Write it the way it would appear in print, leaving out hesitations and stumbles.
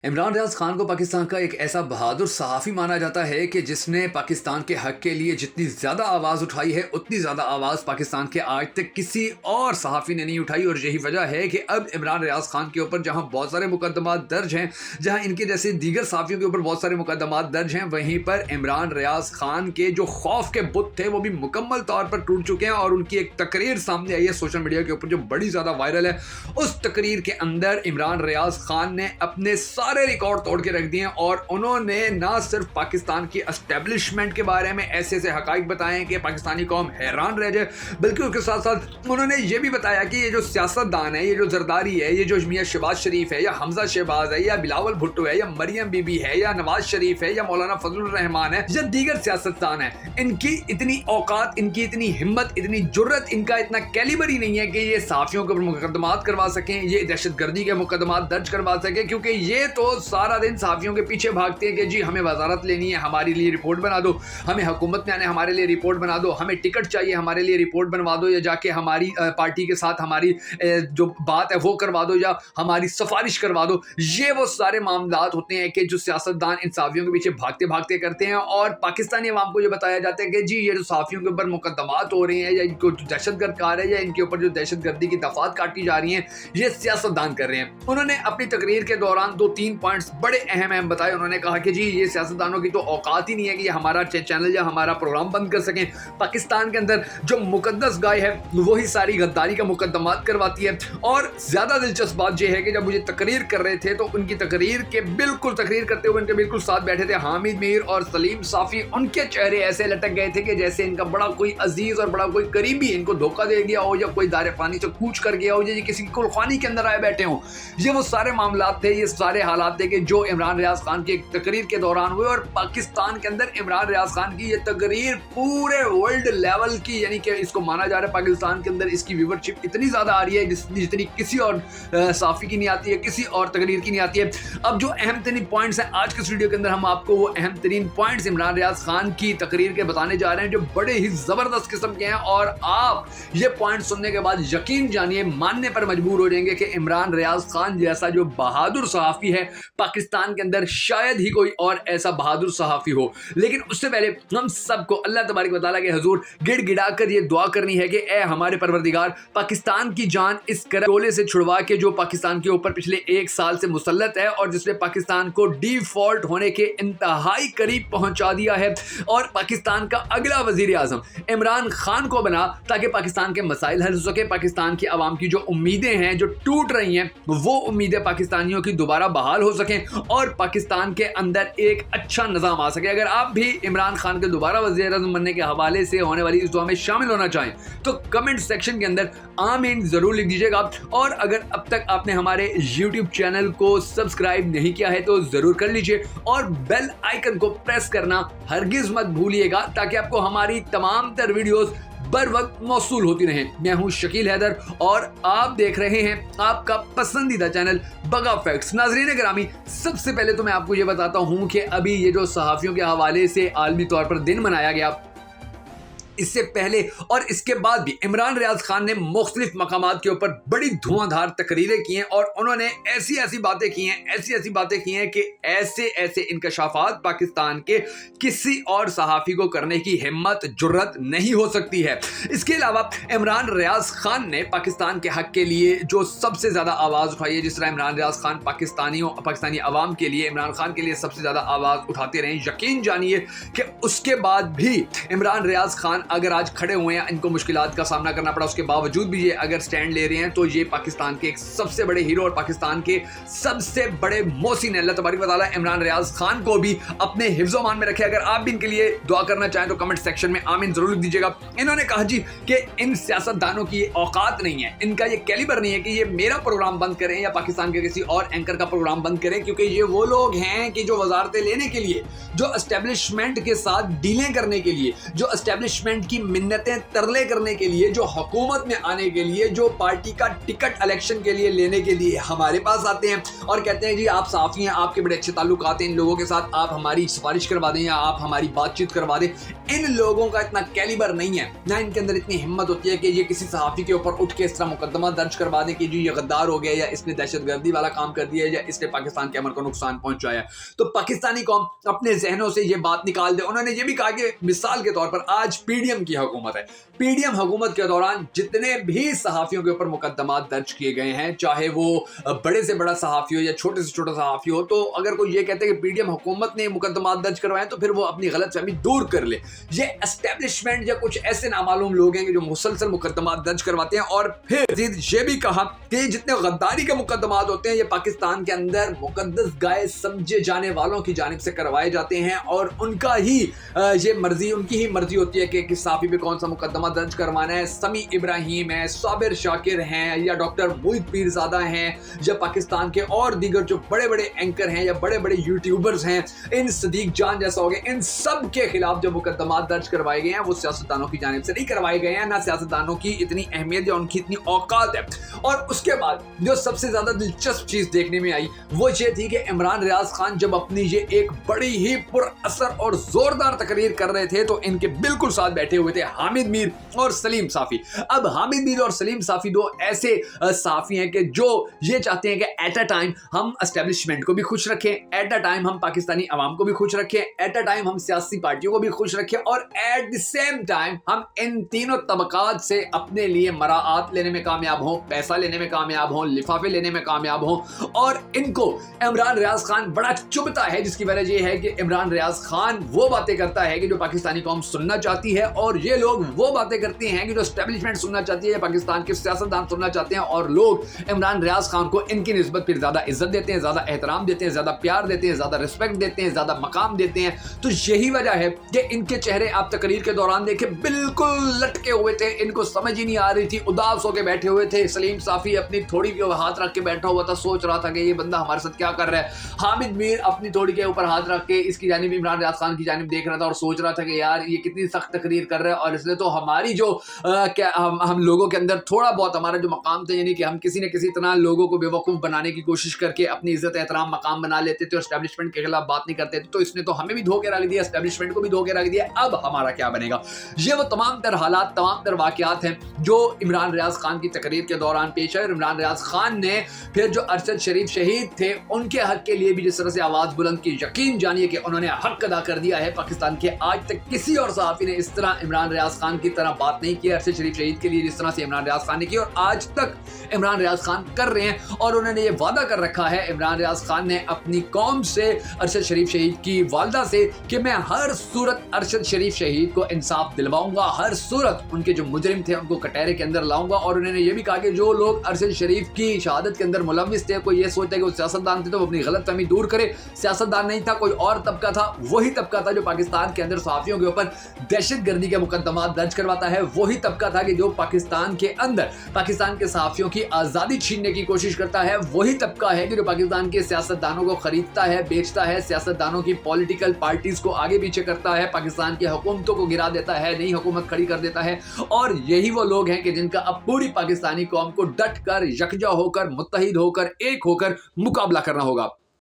इमरान रियाज खान को पाकिस्तान का एक ऐसा बहादुर सहाफ़ी माना जाता है कि जिसने पाकिस्तान के हक़ के लिए जितनी ज़्यादा आवाज़ उठाई है उतनी ज़्यादा आवाज़ पाकिस्तान के आज तक किसी और सहाफ़ी ने नहीं उठाई। और यही वजह है कि अब इमरान रियाज खान के ऊपर जहां बहुत सारे मुकदमात दर्ज हैं, जहां इनके जैसे दीगर सहाफ़ियों के ऊपर बहुत सारे मुकदमात दर्ज हैं, वहीं पर इमरान रियाज खान के जो खौफ के बुत थे वो भी मुकम्मल तौर पर टूट चुके हैं। और उनकी एक तकरीर सामने आई है सोशल मीडिया के ऊपर जो बड़ी ज़्यादा वायरल है। उस तकरीर के अंदर इमरान रियाज खान ने अपने सारे रिकॉर्ड तोड़ के रख दिए हैं और उन्होंने ना सिर्फ पाकिस्तान की एस्टेब्लिशमेंट के बारे में ऐसे ऐसे हकाइक बताए हैं कि पाकिस्तानी कौम हैरान रह जाए, बल्कि उसके साथ साथ उन्होंने ये भी बताया कि ये जो सियासतदान है, ये जो जरदारी है, ये जो मियां शहबाज शरीफ है या हमजा शहबाज है या बिलावल भुट्टो है या मरियम बीबी है या नवाज शरीफ है या मौलाना फजलुर रहमान है या दीगर सियासतदान है, इनकी इतनी औकात, इनकी इतनी हिम्मत, इतनी जुर्रत, इनका इतना कैलिबर ही नहीं है कि ये सहाफ़ियों के ऊपर मुकदमात करवा सकें, ये दहशतगर्दी के मुकदमात दर्ज करवा सकें। क्योंकि ये तो सारा दिन सहाफ़ियों के पीछे भागते हैं कि जी हमें वजारत लेनी है, हमारे लिए रिपोर्ट बना दो, हमें हुकूमत में आने हमारे लिए रिपोर्ट बना दो, हमें टिकट चाहिए हमारे लिए रिपोर्ट बनवा दो, या जाके हमारी पार्टी के साथ हमारी जो बात है वो करवा दो, या हमारी सिफारिश करवा दो। ये वो सारे मामलात होते हैं कि जो सियासतदान इन सहाफ़ियों के पीछे भागते भागते करते हैं। और पाकिस्तानी अवाम को ये बताया जाता है कि जी ये जो सहाफ़ियों के ऊपर मुकदमात हो रहे हैं या इनको दहशतगर्द कहा रहा है या इनके ऊपर जो दहशतगर्दी की दफात काटी जा रही हैं, ये सियासतदान कर रहे हैं। उन्होंने अपनी तकरीर के दौरान 2-3 पॉइंट्स बड़े अहम बताए। उन्होंने कहा कि जी ये सियासतदानों की तो औकात ही नहीं है कि ये हमारा चैनल या हमारा प्रोग्राम बंद कर सकें। पाकिस्तान के अंदर जो मुकद्दस गाय है वही सारी गद्दारी का मुकदमात करवाती है। और ज़्यादा दिलचस्प बात यह है कि जब मुझे तकरीर कर रहे थे तो उनकी तकरीर करते हुए उनके बिल्कुल साथ बैठे थे हामिद मीर और सलीम साफ़ी। उनके चेहरे ऐसे लटक गए थे कि जैसे इनका बड़ा कोई अजीज़ और बड़ा कोई करीबी इनको धोखा दे गया हो या कोई दायरे फ़ानी से कूच कर गया हो या ये किसी कुलखानी के अंदर आए बैठे हों। ये वो सारे मामलात थे, ये सारे हालात थे कि जो इमरान रियाज खान की एक तकरीर के दौरान हुए। और पाकिस्तान के अंदर इमरान रियाज खान की ये तकरीर पूरे वर्ल्ड लेवल की, यानी कि इसको माना जा रहा है पाकिस्तान के अंदर इसकी व्यूवरशिप इतनी ज़्यादा आ रही है जितनी किसी और साफ़ी की नहीं आती है, किसी और तकरीर की नहीं आती है। अब जो अहम तरीन पॉइंट्स हैं आज के इस वीडियो के अंदर हम आपको वो अहम तरीन पॉइंट्स इमरान रियाज खान की तकरीर के बताने जा रहे हैं जो बड़े ही ज़बरदस्त किस्म के हैं। और आप ये पॉइंट सुनने के बाद यकीन जानिए, मानने पर मजबूर हो जाएंगे कि इमरान रियाज खान जैसा जो बहादुर सहाफ़ी है पाकिस्तान के अंदर शायद ही कोई और ऐसा बहादुर सहाफ़ी हो। लेकिन उससे पहले हम सबको अल्लाह तबारक व तआला के हुजूर गिड़गिड़ा कर ये दुआ करनी है कि ए हमारे परवरदिगार, पाकिस्तान की जान इस करतोले से छुड़वा के जो पाकिस्तान के ऊपर पिछले 1 साल से मुसल्लत है और जिसने पाकिस्तान को डिफॉल्ट होने के इंतहाई करीब पहुंचा दिया है, और पाकिस्तान का अगला वजीर आज़म इमरान खान को बना ताकि पाकिस्तान के मसाइल हल हो सके, पाकिस्तान की आवाम की जो उम्मीदें हैं जो टूट रही हैं वो उम्मीदें पाकिस्तानियों की दोबारा बहाल हो सकें और पाकिस्तान के अंदर एक अच्छा निज़ाम आ सके। अगर आप भी इमरान खान के दोबारा वज़ीर आज़म बनने के हवाले से होने वाली इस दुआ में शामिल होना चाहें तो कमेंट सेक्शन के अंदर आमीन ज़रूर लिख दीजिएगा। और अगर अब तक आपने हमारे यूट्यूब चैनल को सब्सक्राइब नहीं किया है तो ज़रूर कर लीजिए और बेल आइकन को प्रेस करना हरगिज़ मत भूलिएगा ताकि आपको हमारी तमाम तर वीडियोज़ बर वक्त मौसूल होती रहें। मैं हूं शकील हैदर और आप देख रहे हैं आपका पसंदीदा चैनल बगा फैक्ट्स। नाज़रीन गिरामी, सबसे पहले तो मैं आपको ये बताता हूं कि अभी ये जो सहाफ़ियों के हवाले से आलमी तौर पर दिन मनाया गया, इससे पहले और इसके बाद भी इमरान रियाज खान ने मुख्तलिफ मकामात के ऊपर बड़ी धुआंधार तकरीरें की हैं और उन्होंने ऐसी ऐसी बातें की हैं कि ऐसे इंकशाफात पाकिस्तान के किसी और सहाफ़ी को करने की हिम्मत जुर्रत नहीं हो सकती है। इसके अलावा इमरान रियाज खान ने पाकिस्तान के हक़ के लिए जो सबसे ज़्यादा आवाज़ उठाई है, जिस तरह इमरान रियाज खान पाकिस्तानी अवाम के लिए, इमरान खान के लिए सबसे ज़्यादा आवाज़ उठाते रहे, यकीन जानिए कि उसके बाद भी इमरान रियाज खान अगर आज खड़े हुए हैं, इनको मुश्किलात का सामना करना पड़ा, उसके बावजूद भी ये अगर स्टैंड ले रहे हैं तो ये पाकिस्तान के एक सबसे बड़े हीरो और पाकिस्तान के सबसे बड़े मोहसिन अल्लाह तबारक व तआला इमरान रियाज खान को भी अपने हिफ्ज़-ओ-मान में रखे। अगर आप भी इनके लिए दुआ करना चाहें तो कमेंट सेक्शन में आमीन ज़रूर लिख दीजिएगा। इन्होंने कहा जी कि इन सियासतदानों की औकात नहीं है, इनका ये कैलिबर नहीं है कि ये मेरा प्रोग्राम बंद करें या पाकिस्तान के किसी और एंकर का प्रोग्राम बंद करें, क्योंकि ये वो लोग हैं कि जो वजारतें लेने के लिए, जो एस्टेब्लिशमेंट के साथ डीलें करने के लिए, जो एस्टेब्लिशमेंट اسٹیبلشمنٹ کی منتیں ترلے کرنے کے لیے, جو حکومت میں آنے کے لیے, جو پارٹی کا ٹکٹ الیکشن کے لیے لینے کے لیے ہمارے پاس آتے ہیں اور کہتے ہیں جی آپ صحافی ہیں, آپ کے بڑے اچھے تعلقات ہیں ان لوگوں کے ساتھ, آپ ہماری سفارش کروا دیں یا آپ ہماری بات چیت کروا دیں. ان لوگوں کا اتنا کیلیبر نہیں ہے, نہ ان کے اندر اتنی ہمت ہوتی ہے کہ یہ کسی صحافی کے اوپر اٹھ کے اس طرح مقدمہ درج کروا دیں کہ جی یہ غدار ہو گیا, یا اس نے دہشت گردی والا کام کر دیا, یا اس نے پاکستان کے امن کو نقصان پہنچایا. تو پاکستانی قوم اپنے ذہنوں سے یہ بات نکال دے. انہوں نے یہ بھی کہا کہ مثال کے طور پر آج پی ڈی ایم کی حکومت ہے, پی ڈی ایم حکومت کے دوران جتنے بھی صحافیوں کے اوپر مقدمات درج کیے گئے ہیں, چاہے وہ بڑے سے بڑا صحافی ہو یا چھوٹے سے چھوٹا صحافی ہو, تو اگر کوئی یہ کہتے ہیں کہ پی ڈی ایم حکومت نے مقدمات درج کروائے تو پھر وہ اپنی غلط فہمی دور کر لے. یہ اسٹیبلشمنٹ یا کچھ ایسے نامعلوم لوگ ہیں کہ جو مسلسل مقدمات درج کرواتے ہیں, اور پھر یہ بھی کہا کہ جتنے غداری کے مقدمات ہوتے ہیں یہ پاکستان کے اندر مقدس گائے سمجھے جانے والوں کی جانب سے کروائے جاتے ہیں, اور ان کا ہی یہ مرضی, ان کی ہی مرضی ہوتی ہے کہ کس صحافی پہ کون سا مقدمہ درج کروانا ہے. سمیع ابراہیم ہے, صابر شاکر ہیں, یا ڈاکٹر موہت پیرزادہ ہیں, یا پاکستان کے اور دیگر جو بڑے بڑے اینکر ہیں یا بڑے بڑے یوٹیوبرز ہیں, ان صدیق جان جیسا ہو گئے, ان سب کے خلاف جو مقدمات درج کروائے گئے ہیں وہ سیاستدانوں کی جانب سے نہیں کروائے گئے ہیں, نہ سیاستدانوں کی اتنی اہمیت یا ان کی اتنی اوقات ہے. اور اس کے بعد جو سب سے زیادہ دلچسپ چیز دیکھنے میں آئی وہ یہ تھی کہ عمران ریاض خان جب اپنی یہ ایک بڑی ہی پر اثر اور زوردار تقریر کر رہے تھے تو ان کے بالکل ساتھ بیٹھے ہوئے تھے حامد میر اور سلیم صافی. اب حامد میر اور سلیم صافی دو ایسے صحافی ہیں کہ جو یہ چاہتے ہیں کہ ایٹ اے ٹائم ہم اسٹیبلشمنٹ کو بھی خوش رکھیں, ایٹ اے ٹائم ہم پاکستانی عوام کو بھی خوش رکھیں, ایٹ اے ٹائم ہم سیاسی پارٹیوں کو بھی خوش رکھیں, اور ایٹ دی سیم ٹائم ہم ان تینوں طبقات سے اپنے لیے مراعات لینے میں کامیاب ہوں, پیسہ لینے میں کامیاب ہوں, لفافے لینے میں کامیاب ہوں. اور ان کو عمران ریاض خان بڑا چبھتا ہے, جس کی وجہ یہ ہے کہ عمران ریاض خان وہ باتیں کرتا ہے کہ جو پاکستانی قوم سننا چاہتی ہے, اور یہ لوگ وہ باتیں کرتے ہیں کہ جو اسٹیبلشمنٹ سننا چاہتی ہے, پاکستان کے سیاستدان سننا چاہتے ہیں, اور لوگ عمران ریاض خان کو ان کی نسبت پھر زیادہ عزت دیتے ہیں, زیادہ احترام دیتے ہیں, زیادہ پیار دیتے ہیں, زیادہ رسپیکٹ دیتے ہیں, زیادہ مقام دیتے ہیں. تو یہی وجہ ہے کہ ان کے چہرے آپ تقریر کے دوران دیکھیں بالکل لٹکے ہوئے تھے, ان کو سمجھ ہی نہیں آ رہی تھی, اداس ہو کے بیٹھے ہوئے تھے. سلیم صافی اپنی تھوڑی کے ہاتھ رکھ کے بیٹھا ہوا تھا, سوچ رہا تھا کہ یہ بندہ ہمارے ساتھ کیا کر رہا ہے. حامد میر اپنی تھوڑی کے اوپر ہاتھ رکھ کے اس کی جانب عمران ریاض خان کی جانب دیکھ رہا تھا اور سوچ رہا تھا کہ یار یہ کتنی سخت تقریر کر رہا ہے, اور اس نے تو ہماری جو ہم لوگوں کے اندر تھوڑا بہت ہمارا جو مقام تھا, یعنی کہ ہم کسی نہ کسی طرح لوگوں کو بے وقوف بنانے کی کوشش کر کے اپنی عزت احترام مقام بنا لیتے تھے اور اسٹیبلشمنٹ کے خلاف بات نہیں کرتے تھے, تو اس نے تو ہمیں بھی دھوکے رکھ دیا, اسٹیبلشمنٹ کو بھی دھوکے رکھ دیا. اب ہمارا کیا بنے گا؟ یہ وہ تمام تر حالات, تمام تر واقعات ہیں جو عمران ریاض خان کی تقریر کے دوران پیش آئے. عمران ریاض خان نے پھر جو ارشد شریف شہید تھے ان کے حق کے لیے بھی جس طرح سے آواز بلند کی, یقین جانیے کہ انہوں نے حق ادا کر دیا ہے. پاکستان کے آج تک کسی اور صحافی نے اس طرح عمران ریاض خان کی طرح بات نہیں کی ارشد شریف شہید کے لیے جس طرح سے عمران ریاض خان نے کی, اور آج تک عمران ریاض خان کر رہے ہیں. اور انہوں نے یہ وعدہ کر رکھا ہے عمران ریاض خان نے اپنی قوم سے, ارشد شریف شہید کی والدہ سے, کہ میں ہر صورت ارشد شریف شہید کو انصاف دلواؤں گا, ہر صورت ان کے جو مجرم تھے ان کو کٹہرے کے اندر لاؤں گا. اور انہوں نے یہ بھی کہا کہ جو لوگ ارشد شریف کی شہادت کے اندر ملوث تھے, کوئی یہ سوچتا ہے کہ وہ سیاستدان تھے تو وہ اپنی غلط فہمی دور کرے, سیاستدان نہیں تھا, کوئی اور طبقہ تھا, وہی طبقہ تھا جو پاکستان کے اندر صحافیوں کے اوپر دہشت گردی کے مقدمات درج کرواتا ہے, وہی طبقہ تھا کہ جو پاکستان کے اندر پاکستان کے صحافیوں کی آزادی چھیننے کی کوشش کرتا ہے, وہی طبقہ ہے کہ جو پاکستان کے سیاستدانوں کو خریدتا ہے, بیچتا ہے, سیاستدانوں کی پولیٹیکل پارٹیز کو آگے پیچھے کرتا ہے, پاکستان کی حکومتوں کو گرا دیتا ہے, نئی حکومت کھڑی کر دیتا ہے. اور یہی وہ لوگ ہیں کہ جن کا اب پوری پاکستانی قوم کو ڈٹ کر, یکجا ہو کر, متحد ہو کر, ایک ہو کر مقابلہ کرنا ہوگا.